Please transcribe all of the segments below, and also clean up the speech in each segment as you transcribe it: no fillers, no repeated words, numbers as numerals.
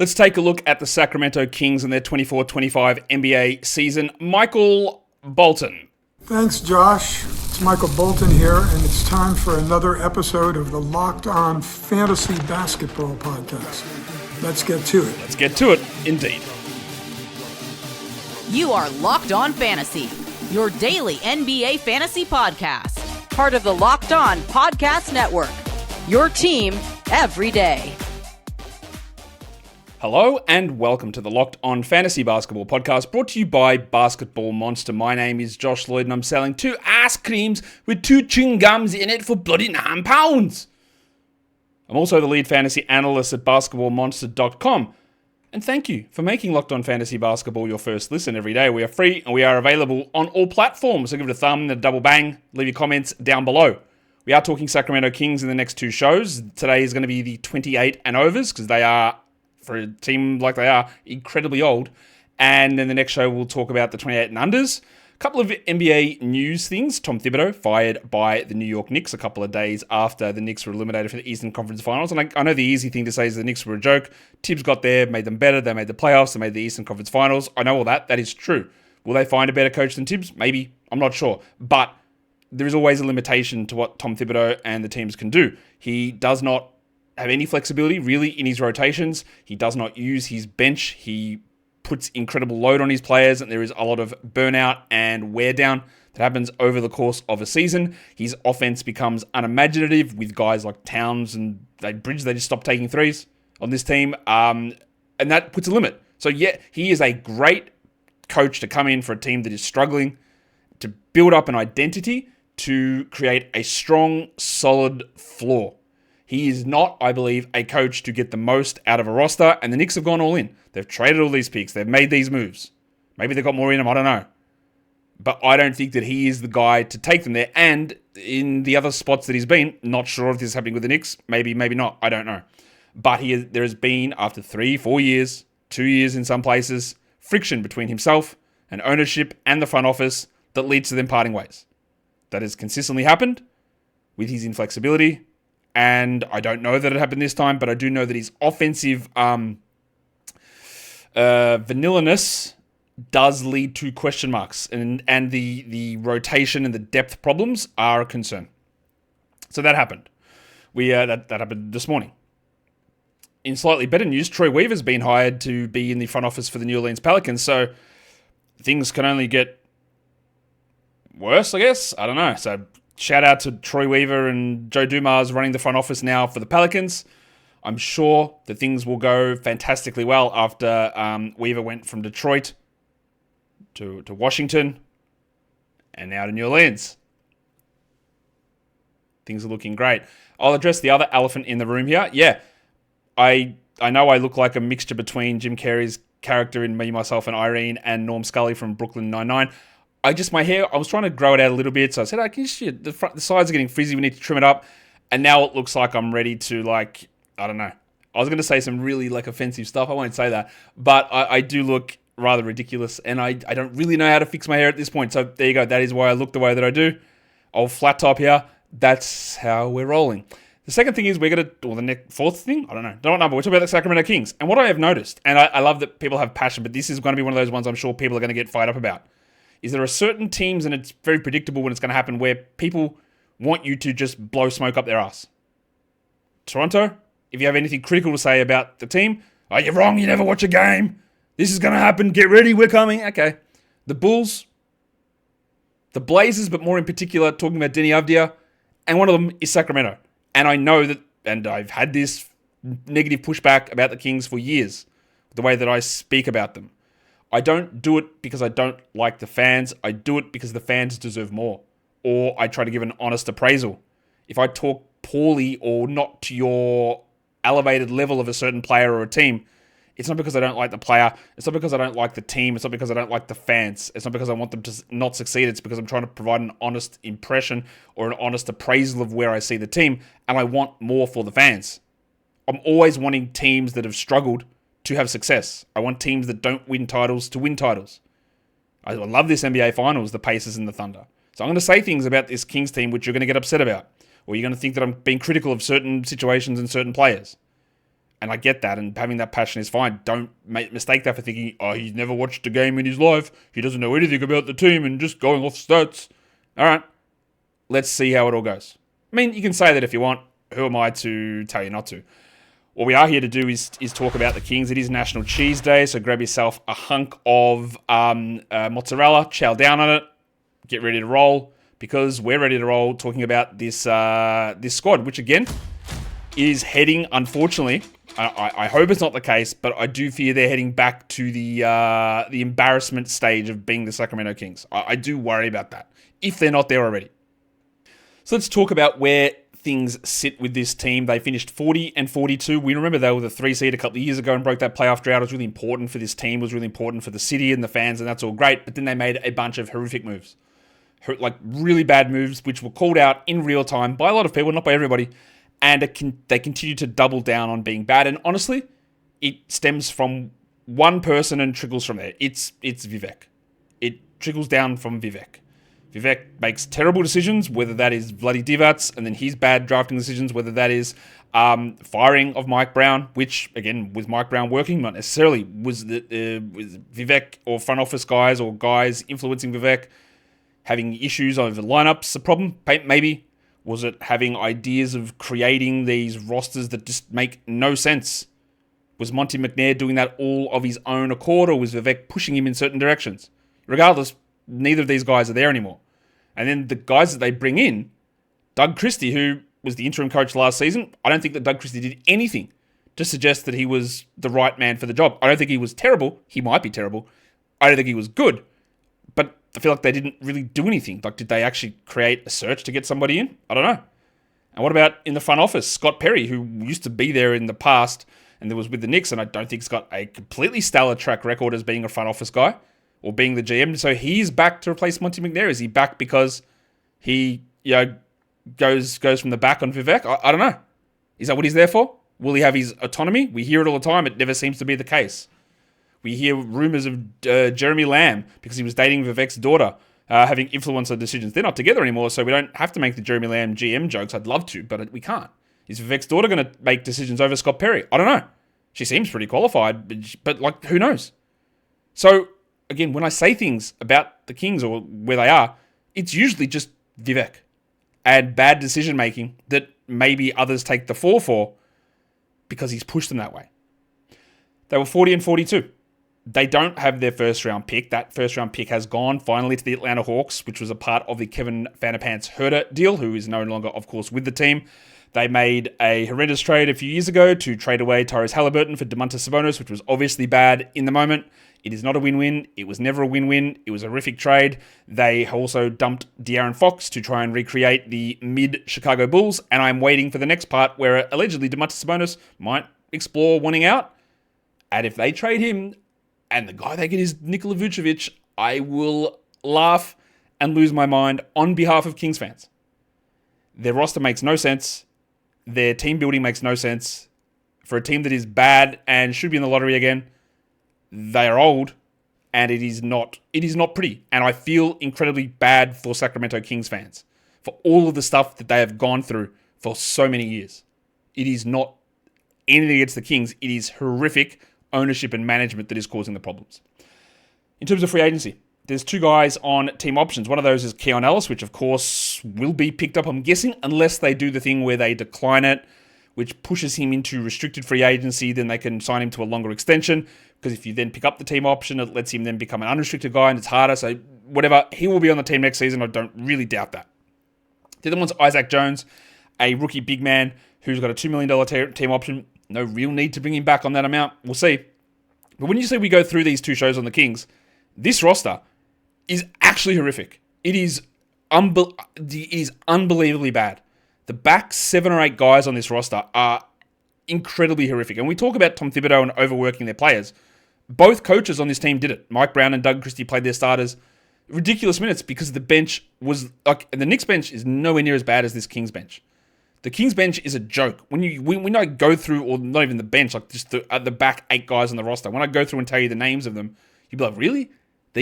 Let's take a look at the Sacramento Kings and their 24-25 NBA season. Michael Bolton. Thanks, Josh. It's Michael Bolton here, and it's time for another episode of the Locked On Fantasy Basketball Podcast. Let's get to it. Let's get to it, indeed. You are Locked On Fantasy, your daily NBA fantasy podcast. Part of the Locked On Podcast Network, your team every day. Hello and welcome to the Locked On Fantasy Basketball Podcast, brought to you by Basketball Monster. My name is Josh Lloyd and I'm selling 2 ice creams with 2 chewing gums in it for bloody £9. I'm also the lead fantasy analyst at basketballmonster.com. And thank you for making Locked On Fantasy Basketball your first listen every day. We are free and we are available on all platforms. So give it a thumb and a double bang. Leave your comments down below. We are talking Sacramento Kings in the next 2 shows. Today is going to be the 28 and overs because they are, for a team like they are, incredibly old. And then the next show we'll talk about the 28 and unders. A couple of NBA news things. Tom Thibodeau fired by the New York Knicks a couple of days after the Knicks were eliminated from the Eastern Conference Finals. And I know the easy thing to say is the Knicks were a joke. Tibbs got there, made them better. They made the playoffs. They made the Eastern Conference Finals. I know all that. That is true. Will they find a better coach than Tibbs? Maybe. I'm not sure. But there is always a limitation to what Tom Thibodeau and the teams can do. He does not have any flexibility really in his rotations. He does not use his bench. He puts incredible load on his players, and there is a lot of burnout and wear down that happens over the course of a season. His offense becomes unimaginative with guys like Towns and Bridge. They just stop taking threes on this team, and that puts a limit. So yeah, he is a great coach to come in for a team that is struggling, to build up an identity, to create a strong, solid floor. He is not, I believe, a coach to get the most out of a roster, and the Knicks have gone all in. They've traded all these picks. They've made these moves. Maybe they've got more in them, I don't know. But I don't think that he is the guy to take them there. And in the other spots that he's been, not sure if this is happening with the Knicks. Maybe not. I don't know. But there has been, after 3-4 years, 2 years in some places, friction between himself and ownership and the front office that leads to them parting ways. That has consistently happened with his inflexibility. And I don't know that it happened this time, but I do know that his offensive vanilla-ness does lead to question marks. And the rotation and the depth problems are a concern. So that happened. That happened this morning. In slightly better news, Troy Weaver's been hired to be in the front office for the New Orleans Pelicans. So things can only get worse, I guess. I don't know. So shout out to Troy Weaver and Joe Dumars running the front office now for the Pelicans. I'm sure that things will go fantastically well after Weaver went from Detroit to Washington and now to New Orleans. Things are looking great. I'll address the other elephant in the room here. Yeah, I know I look like a mixture between Jim Carrey's character in Me, Myself, and Irene and Norm Scully from Brooklyn Nine-Nine. My hair, I was trying to grow it out a little bit, so I said, the sides are getting frizzy, we need to trim it up. And now it looks like I'm ready to, I don't know. I was going to say some really, offensive stuff. I won't say that. But I do look rather ridiculous, and I don't really know how to fix my hair at this point. So there you go. That is why I look the way that I do. Old flat top here. That's how we're rolling. The second thing is fourth thing? I don't know. Don't know, but we're talking about the Sacramento Kings. And what I have noticed, and I love that people have passion, but this is going to be one of those ones I'm sure people are going to get fired up about, is there are certain teams, and it's very predictable when it's going to happen, where people want you to just blow smoke up their ass. Toronto, if you have anything critical to say about the team, you're wrong, you never watch a game. This is going to happen, get ready, we're coming. Okay. The Bulls, the Blazers, but more in particular, talking about Denny Avdia, and one of them is Sacramento. And I know that, and I've had this negative pushback about the Kings for years, the way that I speak about them. I don't do it because I don't like the fans. I do it because the fans deserve more. Or I try to give an honest appraisal. If I talk poorly or not to your elevated level of a certain player or a team, it's not because I don't like the player. It's not because I don't like the team. It's not because I don't like the fans. It's not because I want them to not succeed. It's because I'm trying to provide an honest impression or an honest appraisal of where I see the team. And I want more for the fans. I'm always wanting teams that have struggled to have success. I want teams that don't win titles to win titles. I love this NBA Finals, the Pacers and the Thunder. So I'm going to say things about this Kings team which you're going to get upset about. Or you're going to think that I'm being critical of certain situations and certain players. And I get that, and having that passion is fine. Don't mistake that for thinking, oh, he's never watched a game in his life. He doesn't know anything about the team and just going off stats. All right, let's see how it all goes. I mean, you can say that if you want. Who am I to tell you not to? What we are here to do is talk about the Kings. It is National Cheese Day, so grab yourself a hunk of mozzarella, chow down on it, get ready to roll, because we're ready to roll talking about this this squad, which again is heading, unfortunately, I hope it's not the case, but I do fear they're heading back to the embarrassment stage of being the Sacramento Kings. I do worry about that, if they're not there already. So let's talk about where things sit with this team. They finished 40-42. We remember they were the 3 seed a couple of years ago and broke that playoff drought. It was really important for this team. It was really important for the city and the fans, and that's all great. But then they made a bunch of horrific moves. Like really bad moves, which were called out in real time by a lot of people, not by everybody. And they continue to double down on being bad. And honestly, it stems from one person and trickles from there. It's Vivek. It trickles down from Vivek. Vivek makes terrible decisions, whether that is bloody divats, and then his bad drafting decisions, whether that is firing of Mike Brown, which, again, with Mike Brown working, not necessarily was Vivek or front office guys or guys influencing Vivek having issues over lineups a problem? Maybe. Was it having ideas of creating these rosters that just make no sense? Was Monty McNair doing that all of his own accord, or was Vivek pushing him in certain directions? Regardless, neither of these guys are there anymore. And then the guys that they bring in, Doug Christie, who was the interim coach last season, I don't think that Doug Christie did anything to suggest that he was the right man for the job. I don't think he was terrible. He might be terrible. I don't think he was good. But I feel like they didn't really do anything. Like, did they actually create a search to get somebody in? I don't know. And what about in the front office? Scott Perry, who used to be there in the past and there was with the Knicks, and I don't think he's got a completely stellar track record as being a front office guy or being the GM. So he's back to replace Monty McNair. Is he back because he goes from the back on Vivek? I don't know. Is that what he's there for? Will he have his autonomy? We hear it all the time. It never seems to be the case. We hear rumors of Jeremy Lamb, because he was dating Vivek's daughter, having influence on decisions. They're not together anymore, so we don't have to make the Jeremy Lamb GM jokes. I'd love to, but we can't. Is Vivek's daughter going to make decisions over Scott Perry? I don't know. She seems pretty qualified, but like, who knows? So, again, when I say things about the Kings or where they are, it's usually just Vivek and bad decision-making that maybe others take the fall for because he's pushed them that way. They were 40-42. They don't have their first-round pick. That first-round pick has gone finally to the Atlanta Hawks, which was a part of the Kevin Vanderpants-Herter deal, who is no longer, of course, with the team. They made a horrendous trade a few years ago to trade away Tyrese Halliburton for Domantas Sabonis, which was obviously bad in the moment. It is not a win-win. It was never a win-win. It was a horrific trade. They also dumped De'Aaron Fox to try and recreate the mid-Chicago Bulls, and I'm waiting for the next part where allegedly Domantas Sabonis might explore wanting out. And if they trade him, and the guy they get is Nikola Vucevic, I will laugh and lose my mind on behalf of Kings fans. Their roster makes no sense. Their team building makes no sense. For a team that is bad and should be in the lottery again, they are old, and it is not pretty. And I feel incredibly bad for Sacramento Kings fans for all of the stuff that they have gone through for so many years. It is not anything against the Kings. It is horrific ownership and management that is causing the problems. In terms of free agency, there's 2 guys on team options. One of those is Keon Ellis, which of course will be picked up, I'm guessing, unless they do the thing where they decline it, which pushes him into restricted free agency. Then they can sign him to a longer extension, because if you then pick up the team option, it lets him then become an unrestricted guy, and it's harder. So whatever, he will be on the team next season. I don't really doubt that. The other one's Isaac Jones, a rookie big man who's got a $2 million team option. No real need to bring him back on that amount. We'll see. But when you say we go through these 2 shows on the Kings, this roster is actually horrific. It is unbelievably bad. The back 7 or 8 guys on this roster are incredibly horrific. And we talk about Tom Thibodeau and overworking their players. Both coaches on this team did it. Mike Brown and Doug Christie played their starters ridiculous minutes because the bench was like, and the Knicks bench is nowhere near as bad as this Kings bench. The Kings bench is a joke. When I go through, or not even the bench, like just the back 8 guys on the roster, when I go through and tell you the names of them, you'd be like, really?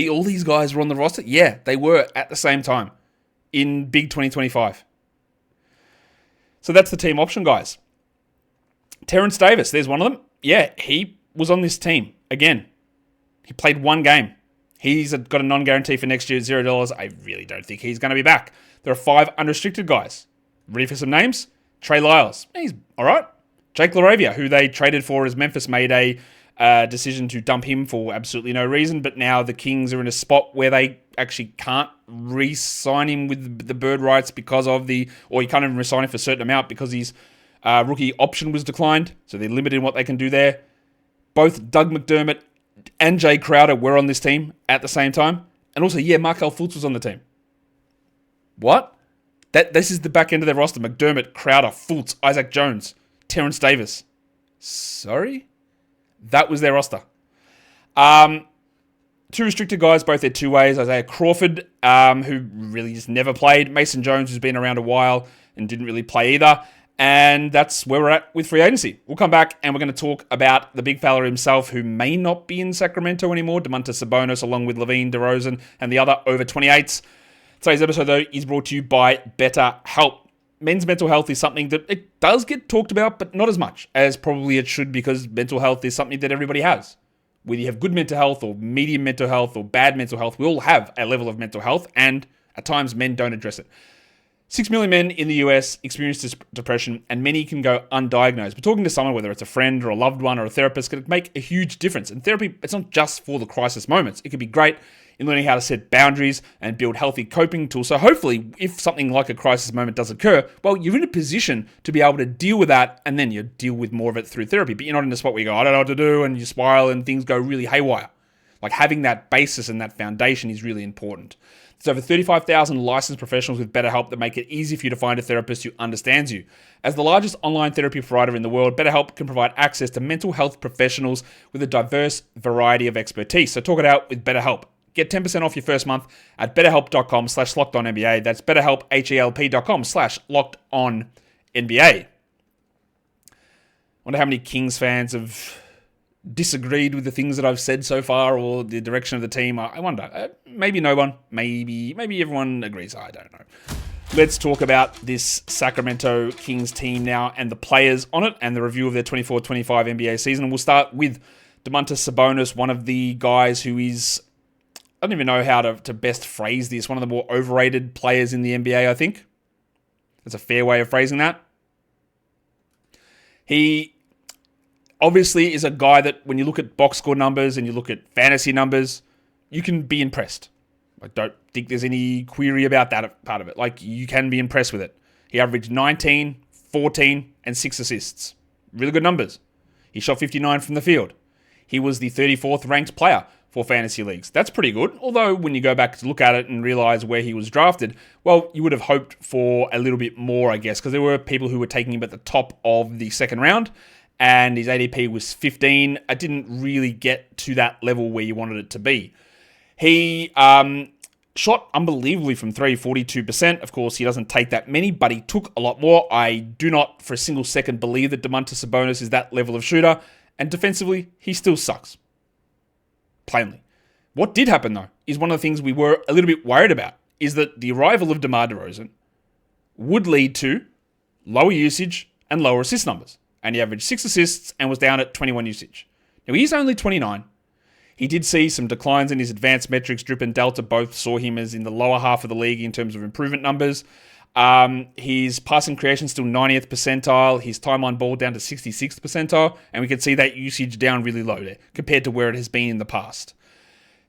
All these guys were on the roster? Yeah, they were at the same time in big 2025. So that's the team option, guys. Terrence Davis, there's one of them. Yeah, he was on this team. Again, he played one game. He's got a non-guarantee for next year, $0. I really don't think he's going to be back. There are 5 unrestricted guys. Ready for some names? Trey Lyles. He's all right. Jake LaRavia, who they traded for as Memphis made a decision to dump him for absolutely no reason, but now the Kings are in a spot where they actually can't re-sign him with the bird rights or you can't even re-sign him for a certain amount because his rookie option was declined, so they're limited in what they can do there. Both Doug McDermott and Jay Crowder were on this team at the same time, and also, Markelle Fultz was on the team. What? This is the back end of their roster. McDermott, Crowder, Fultz, Isaac Jones, Terrence Davis. Sorry? That was their roster. 2 restricted guys, both their 2 ways. Isaiah Crawford, who really just never played. Mason Jones, who's been around a while and didn't really play either. And that's where we're at with free agency. We'll come back and we're going to talk about the big fella himself who may not be in Sacramento anymore, Domantas Sabonis, along with LaVine, DeRozan, and the other over 28s. Today's episode, though, is brought to you by BetterHelp. Men's mental health is something that it does get talked about, but not as much as probably it should, because mental health is something that everybody has. Whether you have good mental health or medium mental health or bad mental health, we all have a level of mental health, and at times men don't address it. 6 million men in the US experience depression, and many can go undiagnosed. But talking to someone, whether it's a friend or a loved one or a therapist, can make a huge difference. And therapy, it's not just for the crisis moments. It can be great in learning how to set boundaries and build healthy coping tools. So hopefully, if something like a crisis moment does occur, well, you're in a position to be able to deal with that, and then you deal with more of it through therapy. But you're not in a spot where you go, I don't know what to do, and you spiral and things go really haywire. Like, having that basis and that foundation is really important. There's over 35,000 licensed professionals with BetterHelp that make it easy for you to find a therapist who understands you. As the largest online therapy provider in the world, BetterHelp can provide access to mental health professionals with a diverse variety of expertise. So talk it out with BetterHelp. Get 10% off your first month at betterhelp.com/lockedonnba. That's betterhelp, HELP.com/lockedonnba. Wonder how many Kings fans have disagreed with the things that I've said so far or the direction of the team. I wonder. Maybe no one. Maybe everyone agrees. I don't know. Let's talk about this Sacramento Kings team now and the players on it and the review of their 24-25 NBA season. And we'll start with Domantas Sabonis, one of the guys who is, I don't even know how to best phrase this, one of the more overrated players in the NBA, I think. That's a fair way of phrasing that. He obviously is a guy that when you look at box score numbers and you look at fantasy numbers, you can be impressed. I don't think there's any query about that part of it. Like, you can be impressed with it. He averaged 19, 14, and 6 assists. Really good numbers. He shot 59 from the field. He was the 34th ranked player for fantasy leagues. That's pretty good. Although when you go back to look at it and realize where he was drafted, well, you would have hoped for a little bit more, I guess, because there were people who were taking him at the top of the second round, and his ADP was 15. I didn't really get to that level where you wanted it to be. He shot unbelievably from 3, 42%. Of course, he doesn't take that many, but he took a lot more. I do not for a single second believe that Domantas Sabonis is that level of shooter, and defensively, he still sucks. Plainly. What did happen, though, is one of the things we were a little bit worried about, is that the arrival of DeMar DeRozan would lead to lower usage and lower assist numbers. And he averaged 6 assists and was down at 21 usage. Now, he's only 29. He did see some declines in his advanced metrics. Drip and Delta both saw him as in the lower half of the league in terms of improvement numbers. His passing creation still 90th percentile. His time on ball down to 66th percentile. And we can see that usage down really low there compared to where it has been in the past.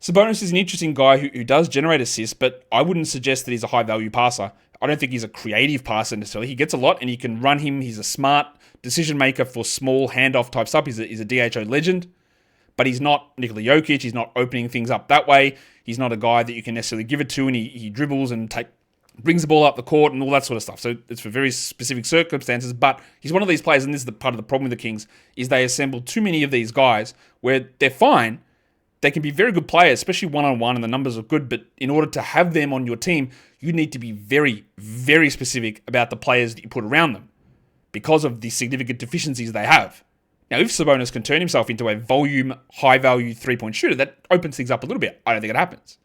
Sabonis is an interesting guy who does generate assists, but I wouldn't suggest that he's a high-value passer. I don't think he's a creative passer necessarily. He gets a lot and you can run him. He's a smart decision maker for small handoff type stuff. He's a DHO legend, but he's not Nikola Jokic. He's not opening things up that way. He's not a guy that you can necessarily give it to, and he dribbles and brings the ball up the court and all that sort of stuff. So it's for very specific circumstances, but he's one of these players, and this is the part of the problem with the Kings, is they assemble too many of these guys where they're fine. They can be very good players, especially one-on-one, and the numbers are good, but in order to have them on your team, you need to be very, very specific about the players that you put around them because of the significant deficiencies they have. Now, if Sabonis can turn himself into a volume, high-value three-point shooter, that opens things up a little bit. I don't think it happens.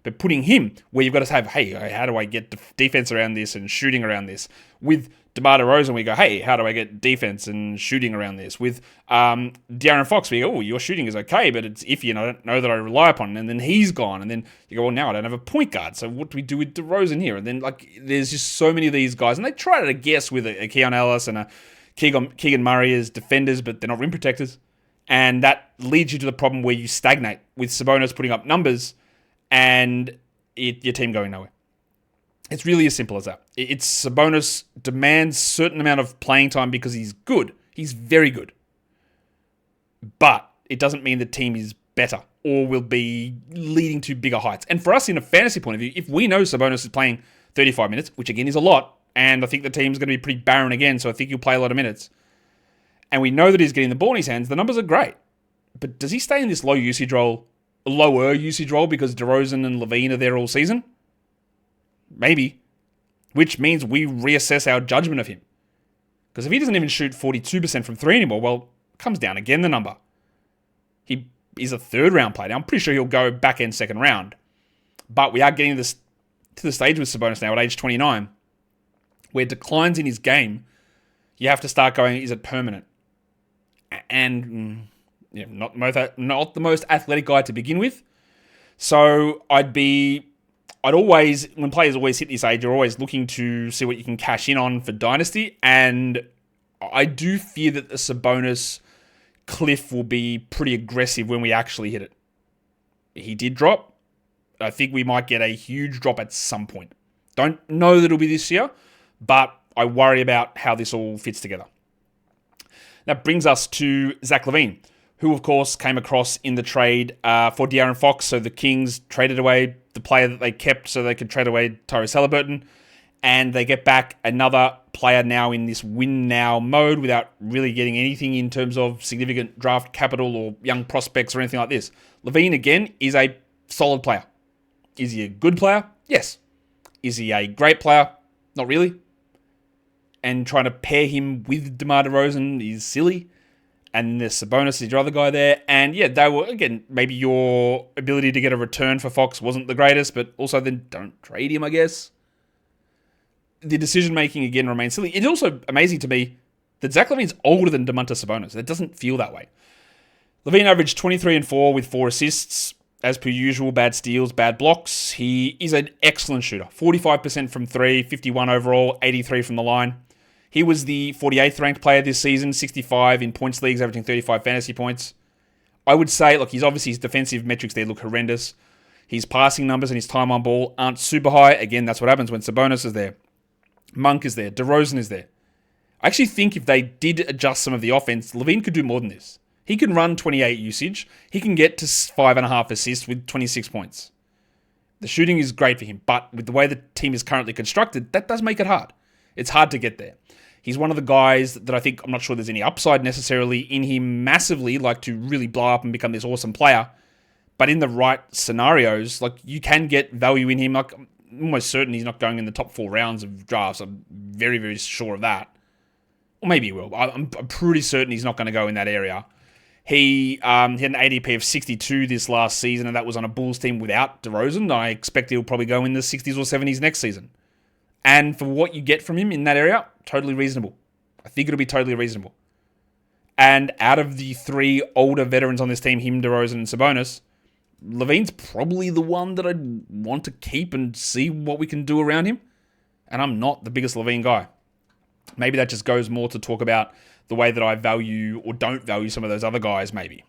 But putting him where you've got to have, hey, how do I get defense around this and shooting around this? With DeMar DeRozan, we go, hey, how do I get defense and shooting around this? With De'Aaron Fox, we go, oh, your shooting is okay, but it's iffy and I don't know that I rely upon it. And then he's gone. And then you go, well, now I don't have a point guard. So what do we do with DeRozan here? And then, there's just so many of these guys. And they try to guess with a Keon Ellis and a Keegan Murray as defenders, but they're not rim protectors. And that leads you to the problem where you stagnate with Sabonis putting up numbers and your team going nowhere. It's really as simple as that. It's Sabonis demands a certain amount of playing time because he's good. He's very good. But it doesn't mean the team is better or will be leading to bigger heights. And for us, in a fantasy point of view, if we know Sabonis is playing 35 minutes, which again is a lot, and I think the team's going to be pretty barren again, so I think he'll play a lot of minutes, and we know that he's getting the ball in his hands, the numbers are great. But does he stay in this lower usage role because DeRozan and LaVine are there all season? Maybe. Which means we reassess our judgment of him. Because if he doesn't even shoot 42% from 3 anymore, well, it comes down again the number. He is a third-round player. Now, I'm pretty sure he'll go back-end second round. But we are getting to the stage with Sabonis now at age 29, where declines in his game, you have to start going, is it permanent? And not the most athletic guy to begin with. So I'd always, when players always hit this age, you're always looking to see what you can cash in on for Dynasty. And I do fear that the Sabonis cliff will be pretty aggressive when we actually hit it. He did drop. I think we might get a huge drop at some point. Don't know that it'll be this year, but I worry about how this all fits together. That brings us to Zach LaVine, who, of course, came across in the trade for De'Aaron Fox. So the Kings traded away the player that they kept so they could trade away Tyrese Haliburton. And they get back another player now in this win-now mode without really getting anything in terms of significant draft capital or young prospects or anything like this. LaVine, again, is a solid player. Is he a good player? Yes. Is he a great player? Not really. And trying to pair him with DeMar DeRozan is silly. And there's Sabonis is your other guy there. And yeah, they were, again, maybe your ability to get a return for Fox wasn't the greatest, but also then don't trade him, I guess. The decision-making, again, remains silly. It's also amazing to me that Zach LaVine's older than Domantas Sabonis. It doesn't feel that way. LaVine averaged 23 and 4 with 4 assists. As per usual, bad steals, bad blocks. He is an excellent shooter. 45% from 3, 51 overall, 83 from the line. He was the 48th ranked player this season, 65 in points leagues, averaging 35 fantasy points. I would say, look, his defensive metrics there look horrendous. His passing numbers and his time on ball aren't super high. Again, that's what happens when Sabonis is there. Monk is there. DeRozan is there. I actually think if they did adjust some of the offense, LaVine could do more than this. He can run 28 usage. He can get to 5.5 assists with 26 points. The shooting is great for him, but with the way the team is currently constructed, that does make it hard. It's hard to get there. He's one of the guys that I think, I'm not sure there's any upside necessarily in him massively, like to really blow up and become this awesome player. But in the right scenarios, like you can get value in him. Like I'm almost certain he's not going in the top 4 rounds of drafts. I'm very, very sure of that. Or maybe he will. I'm pretty certain he's not going to go in that area. He had an ADP of 62 this last season, and that was on a Bulls team without DeRozan. I expect he'll probably go in the 60s or 70s next season. And for what you get from him in that area, totally reasonable. I think it'll be totally reasonable. And out of the 3 older veterans on this team, him, DeRozan, and Sabonis, LaVine's probably the one that I'd want to keep and see what we can do around him. And I'm not the biggest LaVine guy. Maybe that just goes more to talk about the way that I value or don't value some of those other guys, maybe.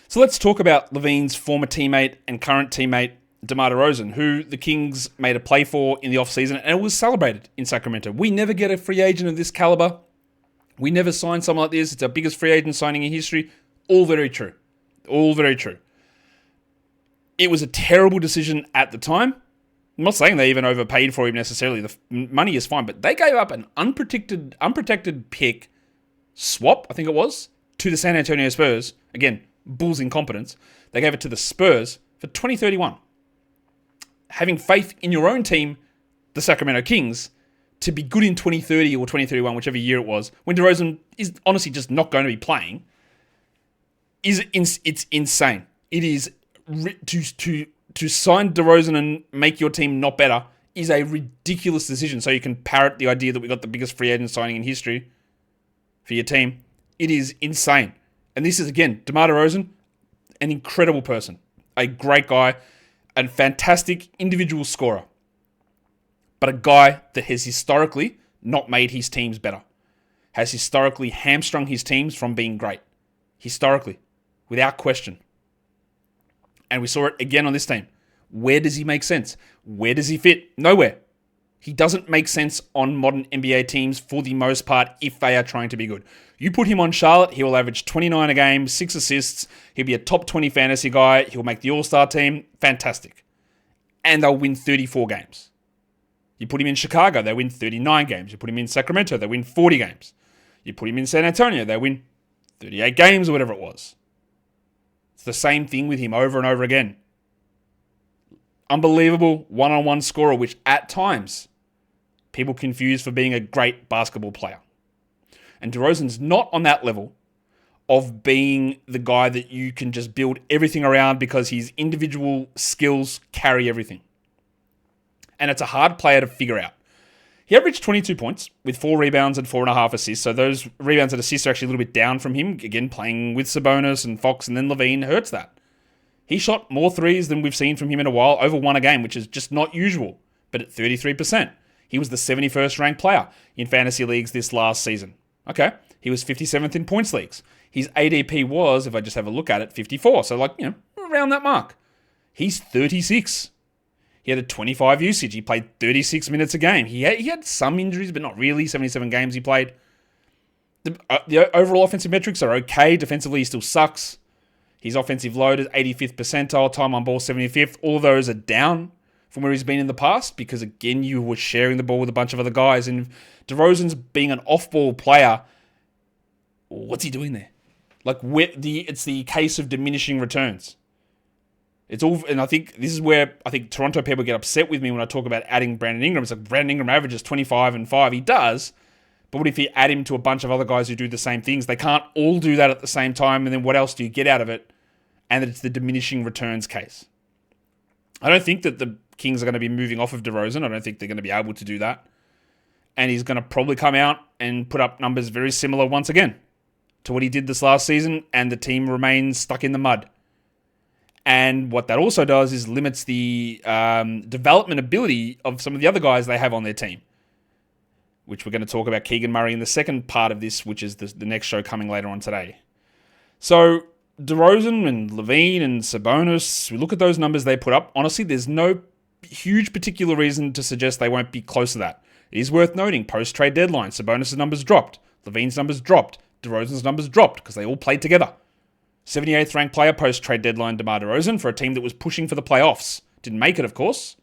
So let's talk about LaVine's former teammate and current teammate, DeMar DeRozan, who the Kings made a play for in the offseason, and it was celebrated in Sacramento. We never get a free agent of this caliber. We never sign someone like this. It's our biggest free agent signing in history. All very true. All very true. It was a terrible decision at the time. I'm not saying they even overpaid for him necessarily. The money is fine, but they gave up an unprotected pick swap, I think it was, to the San Antonio Spurs. Again, Bulls incompetence. They gave it to the Spurs for 2031. Having faith in your own team, the Sacramento Kings, to be good in 2030 or 2031, whichever year it was, when DeRozan is honestly just not going to be playing, it's insane. It is to sign DeRozan and make your team not better is a ridiculous decision. So you can parrot the idea that we got the biggest free agent signing in history for your team. It is insane. And this is, again, DeMar DeRozan, an incredible person, a great guy, a fantastic individual scorer, but a guy that has historically not made his teams better, has historically hamstrung his teams from being great. Historically, without question. And we saw it again on this team. Where does he make sense? Where does he fit? Nowhere. He doesn't make sense on modern NBA teams for the most part if they are trying to be good. You put him on Charlotte, he will average 29 a game, 6 assists. He'll be a top 20 fantasy guy. He'll make the All-Star team. Fantastic. And they'll win 34 games. You put him in Chicago, they win 39 games. You put him in Sacramento, they win 40 games. You put him in San Antonio, they win 38 games or whatever it was. It's the same thing with him over and over again. Unbelievable one-on-one scorer, which at times people confuse for being a great basketball player. And DeRozan's not on that level of being the guy that you can just build everything around because his individual skills carry everything. And it's a hard player to figure out. He averaged 22 points with 4 rebounds and 4.5 assists. So those rebounds and assists are actually a little bit down from him. Again, playing with Sabonis and Fox and then LaVine hurts that. He shot more threes than we've seen from him in a while, over 1 a game, which is just not usual, but at 33%. He was the 71st ranked player in fantasy leagues this last season. Okay, he was 57th in points leagues. His ADP was, if I just have a look at it, 54. So around that mark. He's 36. He had a 25 usage. He played 36 minutes a game. He had some injuries, but not really. 77 games he played. The overall offensive metrics are okay. Defensively, he still sucks. His offensive load is 85th percentile, time on ball 75th. All of those are down from where he's been in the past because, again, you were sharing the ball with a bunch of other guys. And DeRozan's being an off-ball player, what's he doing there? It's the case of diminishing returns. It's all, and I think this is where I think Toronto people get upset with me when I talk about adding Brandon Ingram. It's like Brandon Ingram averages 25 and 5. He does. But what if you add him to a bunch of other guys who do the same things? They can't all do that at the same time. And then what else do you get out of it? And it's the diminishing returns case. I don't think that the Kings are going to be moving off of DeRozan. I don't think they're going to be able to do that. And he's going to probably come out and put up numbers very similar once again to what he did this last season. And the team remains stuck in the mud. And what that also does is limits the development ability of some of the other guys they have on their team, which we're going to talk about Keegan Murray in the second part of this, which is the next show coming later on today. So DeRozan and LaVine and Sabonis, we look at those numbers they put up. Honestly, there's no huge particular reason to suggest they won't be close to that. It is worth noting, post-trade deadline, Sabonis' numbers dropped, LaVine's numbers dropped, DeRozan's numbers dropped because they all played together. 78th ranked player post-trade deadline, DeMar DeRozan, for a team that was pushing for the playoffs. Didn't make it, of course.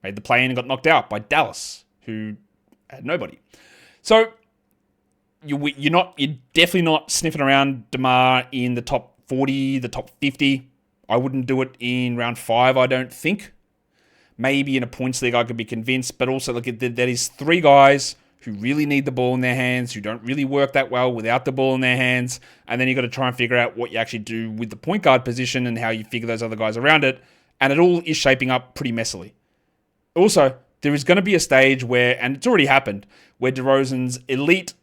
Made the play-in and got knocked out by Dallas, who had nobody. So you're definitely not sniffing around DeMar in the top 40, the top 50. I wouldn't do it in round 5, I don't think. Maybe in a points league I could be convinced, but also look at that is 3 guys who really need the ball in their hands, who don't really work that well without the ball in their hands, and then you've got to try and figure out what you actually do with the point guard position and how you figure those other guys around it, and it all is shaping up pretty messily. Also, there is going to be a stage where, and it's already happened, where DeRozan's elite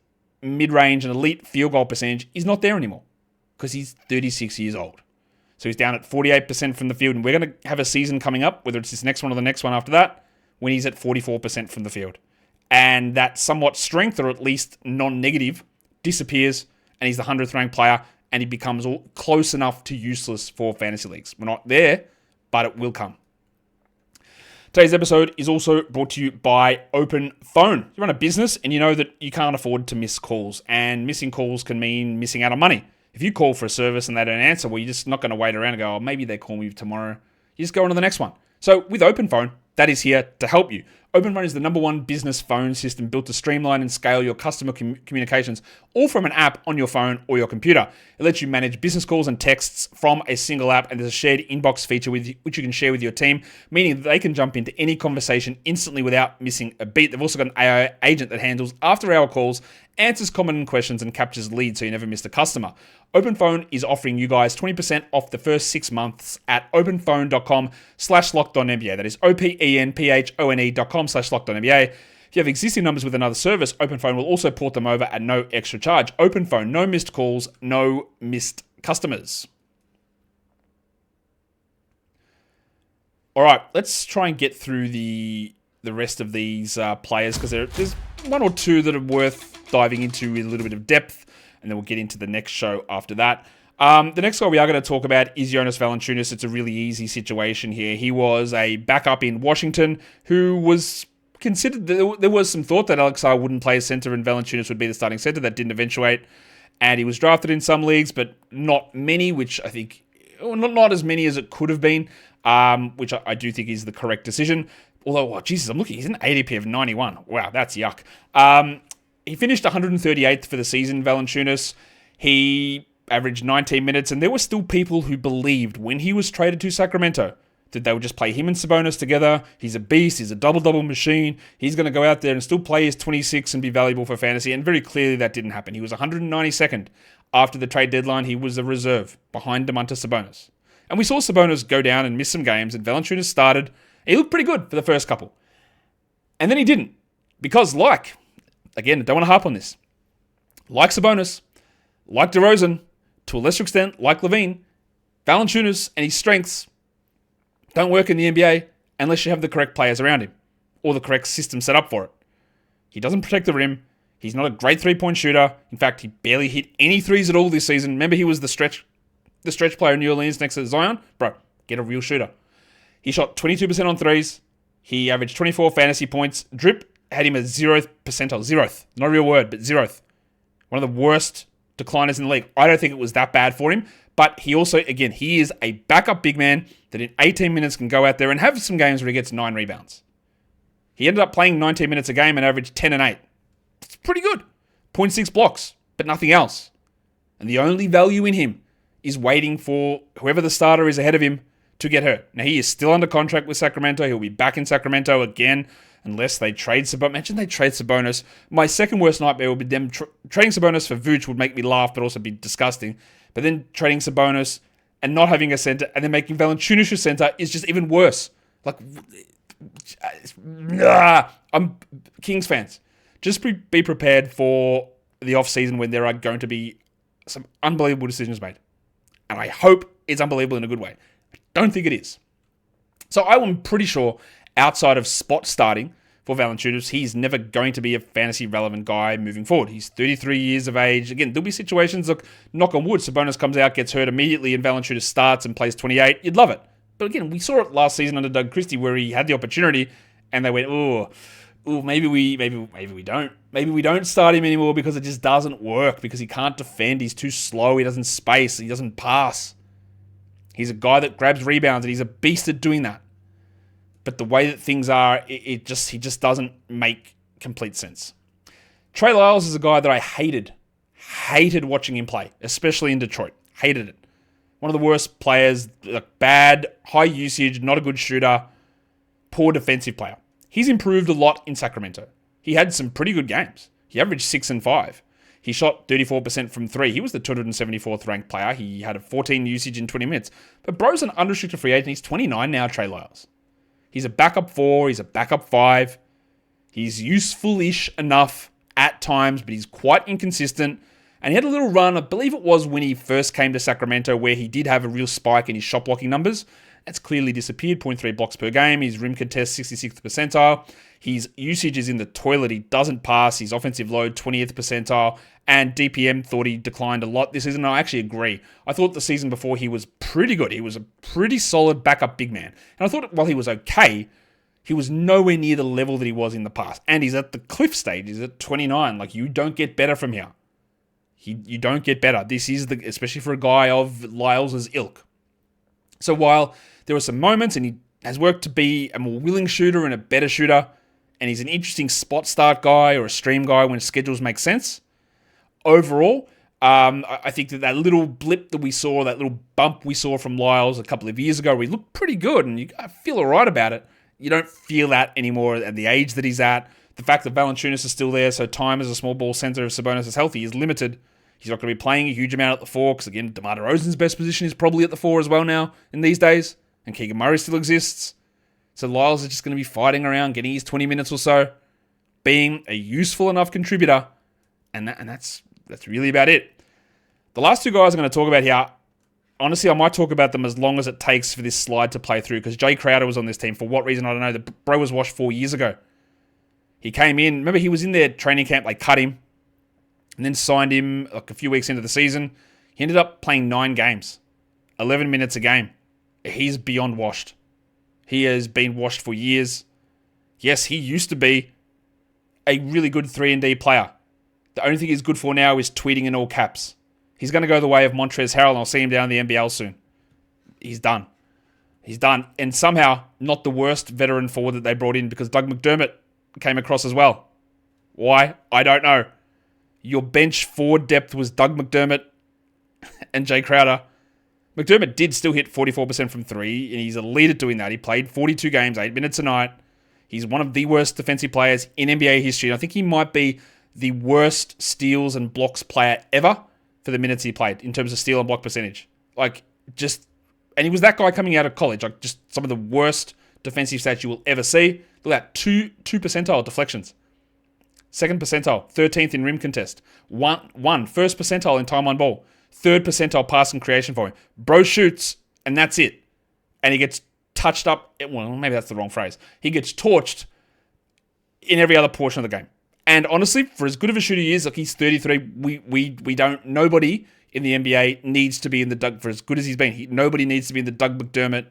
mid-range and elite field goal percentage is not there anymore because he's 36 years old. So he's down at 48% from the field, and we're going to have a season coming up, whether it's this next one or the next one after that, when he's at 44% from the field. And that somewhat strength, or at least non-negative, disappears, and he's the 100th ranked player, and he becomes close enough to useless for fantasy leagues. We're not there, but it will come. Today's episode is also brought to you by Open Phone. You run a business, and you know that you can't afford to miss calls, and missing calls can mean missing out on money. If you call for a service and they don't answer, well, you're just not going to wait around and go, oh, maybe they call me tomorrow. You just go on to the next one. So with Open Phone, that is here to help you. Open Phone is the #1 business phone system built to streamline and scale your customer communications, all from an app on your phone or your computer. It lets you manage business calls and texts from a single app, and there's a shared inbox feature which you can share with your team, meaning that they can jump into any conversation instantly without missing a beat. They've also got an AI agent that handles after-hour calls answers common questions, and captures leads so you never miss a customer. OpenPhone is offering you guys 20% off the first 6 months at openphone.com/lockedonnba. That is openphone.com/lockedonnba. If you have existing numbers with another service, OpenPhone will also port them over at no extra charge. OpenPhone, no missed calls, no missed customers. All right, let's try and get through the rest of these players, because there's one or two that are worth diving into with a little bit of depth, and then we'll get into the next show after that. The next guy we are going to talk about is Jonas Valanciunas. It's a really easy situation here. He was a backup in Washington who was considered, there was some thought that Alex wouldn't play as center and Valanciunas would be the starting center. That didn't eventuate, and he was drafted in some leagues, but not many, which I think, not as many as it could have been, which I do think is the correct decision. Although, Jesus, I'm looking, he's an ADP of 91. Wow, that's yuck. He finished 138th for the season, Valanciunas. He averaged 19 minutes, and there were still people who believed when he was traded to Sacramento that they would just play him and Sabonis together. He's a beast. He's a double-double machine. He's going to go out there and still play his 26 and be valuable for fantasy, and very clearly that didn't happen. He was 192nd after the trade deadline. He was a reserve behind Domantas Sabonis. And we saw Sabonis go down and miss some games, and Valanciunas started. He looked pretty good for the first couple. And then he didn't. Because again, I don't want to harp on this, like Sabonis, like DeRozan, to a lesser extent, like LaVine, Valanciunas and his strengths don't work in the NBA unless you have the correct players around him or the correct system set up for it. He doesn't protect the rim. He's not a great three-point shooter. In fact, he barely hit any threes at all this season. Remember, he was the stretch player in New Orleans next to Zion? Bro, get a real shooter. He shot 22% on threes. He averaged 24 fantasy points. Drip had him at 0th percentile. 0th. Not a real word, but 0th. One of the worst decliners in the league. I don't think it was that bad for him. But he also, again, he is a backup big man that in 18 minutes can go out there and have some games where he gets 9 rebounds. He ended up playing 19 minutes a game and averaged 10 and 8. It's pretty good. 0.6 blocks, but nothing else. And the only value in him is waiting for whoever the starter is ahead of him to get hurt. Now, he is still under contract with Sacramento. He'll be back in Sacramento again unless they trade Sabonis. Imagine they trade Sabonis. My second worst nightmare would be them trading Sabonis for Vooch would make me laugh, but also be disgusting. But then trading Sabonis and not having a center and then making Valanciunas your center is just even worse. I'm Kings fans. Just be prepared for the offseason when there are going to be some unbelievable decisions made. And I hope it's unbelievable in a good way. Don't think it is. So I'm pretty sure outside of spot starting for Valanciunas, he's never going to be a fantasy relevant guy moving forward. He's 33 years of age. Again, there'll be situations, look, knock on wood, Sabonis comes out, gets hurt immediately, and Valanciunas starts and plays 28. You'd love it. But again, we saw it last season under Doug Christie where he had the opportunity and they went, maybe we don't. Maybe we don't start him anymore because it just doesn't work, because he can't defend, he's too slow, he doesn't space, he doesn't pass. He's a guy that grabs rebounds, and he's a beast at doing that. But the way that things are, he just doesn't make complete sense. Trey Lyles is a guy that I hated watching him play, especially in Detroit. Hated it. One of the worst players, bad, high usage, not a good shooter, poor defensive player. He's improved a lot in Sacramento. He had some pretty good games. He averaged 6 and 5. He shot 34% from 3. He was the 274th ranked player. He had a 14 usage in 20 minutes. But bro's an unrestricted free agent. He's 29 now, Trey Lyles. He's a backup 4. He's a backup 5. He's useful-ish enough at times, but he's quite inconsistent. And he had a little run, I believe it was when he first came to Sacramento, where he did have a real spike in his shot blocking numbers. That's clearly disappeared, 0.3 blocks per game. His rim contest, 66th percentile. His usage is in the toilet. He doesn't pass. His offensive load, 20th percentile. And DPM thought he declined a lot this season. I actually agree. I thought the season before he was pretty good. He was a pretty solid backup big man. And I thought while he was okay, he was nowhere near the level that he was in the past. And he's at the cliff stage. He's at 29. You don't get better from here. You don't get better. This is especially for a guy of Lyles' ilk. So while there were some moments, and he has worked to be a more willing shooter and a better shooter, and he's an interesting spot start guy or a stream guy when schedules make sense, overall, I think that little blip that we saw, that little bump we saw from Lyles a couple of years ago, where he looked pretty good, and I feel all right about it. You don't feel that anymore at the age that he's at. The fact that Valanciunas is still there, so time as a small ball center if Sabonis is healthy is limited. He's not going to be playing a huge amount at the 4 because, again, DeMar DeRozan's best position is probably at the 4 as well now in these days. And Keegan Murray still exists. So Lyles is just going to be fighting around, getting his 20 minutes or so, being a useful enough contributor. And that's really about it. The last 2 guys I'm going to talk about here, honestly, I might talk about them as long as it takes for this slide to play through because Jay Crowder was on this team. For what reason, I don't know. The bro was washed 4 years ago. He came in. Remember, he was in their training camp. They cut him and then signed him like a few weeks into the season. He ended up playing 9 games, 11 minutes a game. He's beyond washed. He has been washed for years. Yes, he used to be a really good 3-and-D player. The only thing he's good for now is tweeting in all caps. He's going to go the way of Montrezl Harrell, and I'll see him down in the NBL soon. He's done. He's done. And somehow, not the worst veteran forward that they brought in because Doug McDermott came across as well. Why? I don't know. Your bench forward depth was Doug McDermott and Jay Crowder. McDermott did still hit 44% from 3, and he's a lead at doing that. He played 42 games, 8 minutes a night. He's one of the worst defensive players in NBA history. And I think he might be the worst steals and blocks player ever for the minutes he played in terms of steal and block percentage. And he was that guy coming out of college. Just some of the worst defensive stats you will ever see. Look at that, two percentile deflections. 2nd percentile, 13th in rim contest. First percentile in time on ball. 3rd percentile pass and creation for him. Bro shoots, and that's it. And he gets touched up. Well, maybe that's the wrong phrase. He gets torched in every other portion of the game. And honestly, for as good of a shooter he is, he's 33. Nobody in the NBA needs to be in the Doug, for as good as he's been. Nobody needs to be in the Doug McDermott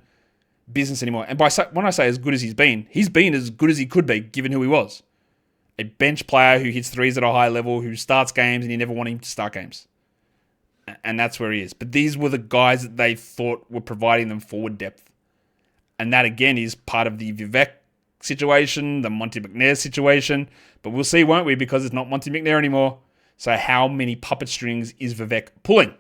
business anymore. And when I say as good as he's been as good as he could be, given who he was. A bench player who hits threes at a high level, who starts games, and you never want him to start games. And that's where he is. But these were the guys that they thought were providing them forward depth. And that, again, is part of the Vivek situation, the Monty McNair situation. But we'll see, won't we? Because it's not Monty McNair anymore. So how many puppet strings is Vivek pulling?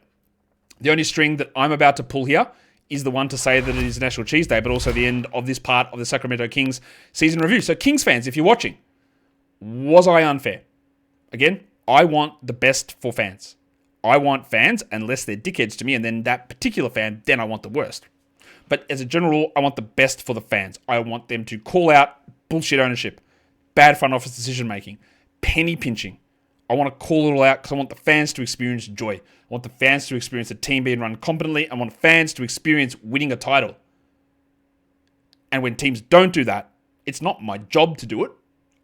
The only string that I'm about to pull here is the one to say that it is National Cheese Day, but also the end of this part of the Sacramento Kings season review. So Kings fans, if you're watching, was I unfair? Again, I want the best for fans. I want fans, unless they're dickheads to me, and then that particular fan, then I want the worst. But as a general rule, I want the best for the fans. I want them to call out bullshit ownership, bad front office decision making, penny pinching. I want to call it all out because I want the fans to experience joy. I want the fans to experience a team being run competently. I want fans to experience winning a title. And when teams don't do that, it's not my job to do it.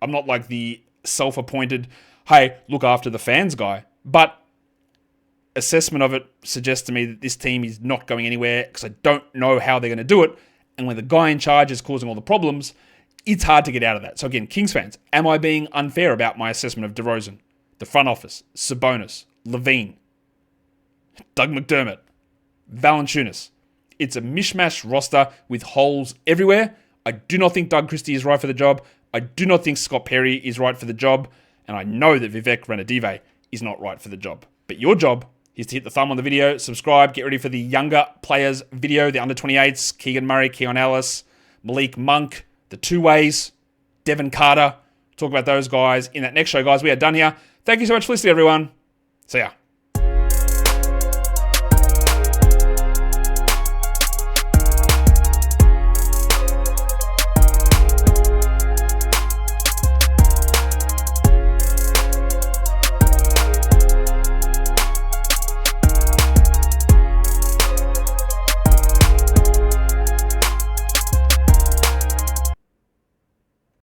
I'm not like the self-appointed, hey, look after the fans guy. But assessment of it suggests to me that this team is not going anywhere because I don't know how they're going to do it. And when the guy in charge is causing all the problems, it's hard to get out of that. So again, Kings fans, am I being unfair about my assessment of DeRozan, the front office, Sabonis, LaVine, Doug McDermott, Valanciunas? It's a mishmash roster with holes everywhere. I do not think Doug Christie is right for the job. I do not think Scott Perry is right for the job. And I know that Vivek Ranadivé is not right for the job. But your job is to hit the thumb on the video, subscribe, get ready for the younger players video, the under 28s, Keegan Murray, Keon Ellis, Malik Monk, the two-ways, Devin Carter. Talk about those guys in that next show, guys. We are done here. Thank you so much for listening, everyone. See ya.